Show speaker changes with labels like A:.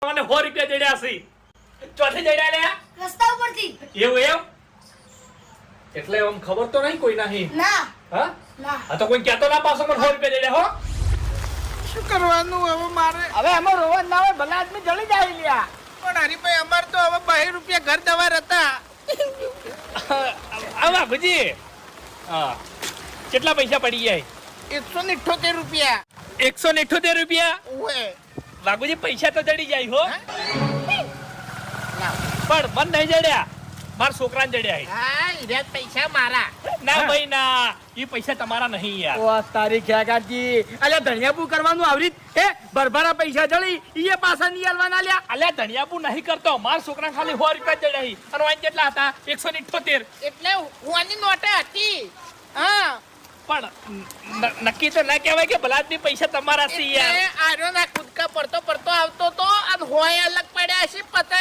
A: મને 100 રૂપિયા જડ્યા છે. ચોથી જડ્યા લે
B: રસ્તા ઉપરથી.
A: એવું એમ એટલે આમ ખબર તો નહીં કોઈ નહીં.
B: ના
A: હા
B: ના.
A: આ તો કોઈ કહેતો ના પાછો મને 100 રૂપિયા જડ્યા હો.
C: શું કરવાનું હવે મારે?
D: હવે એમાં રોવા ના હોય, ભલા આદમી જળી જાય લ્યા.
C: પણ હરીભાઈ અમાર તો હવે 2 રૂપિયા ઘર દવાર હતા.
A: આ બાપુજી હા કેટલા પૈસા પડી જાય?
C: 178 રૂપિયા.
A: 178 રૂપિયા.
C: ઓએ
A: બાપુજી પૈસા તો જડી જાય હો.
C: ના
A: પણ મન નહીં જડ્યા, મારા છોકરાને જડ્યા છે.
C: હા ઈરાજ પૈસા મારા.
A: ના ભાઈ ના, એ પૈસા તમારા નહીં યાર.
D: ઓ તારી ખ્યાગાજી, અલ્યા ધણિયાપુ કરવાનું આવરી હે ભરભરા પૈસા જળી ઈએ પાછા ની આલવાના લ્યા.
A: અલ્યા ધણિયાપુ નહીં કરતો, મારા છોકરા ખાલી 100 રૂપિયા જડ્યા છે. અને વાંચ કેટલા હતા? 178.
C: એટલે હુવાની નોટ હતી. હા
A: પણ નક્કી તો ના કહેવાય કે ભલાદમી પૈસા તમારા છે યાર.
C: એટલે આર્યો ના કૂદકા પડતો આવતો તો અને હોય અલગ પડ્યા છે 50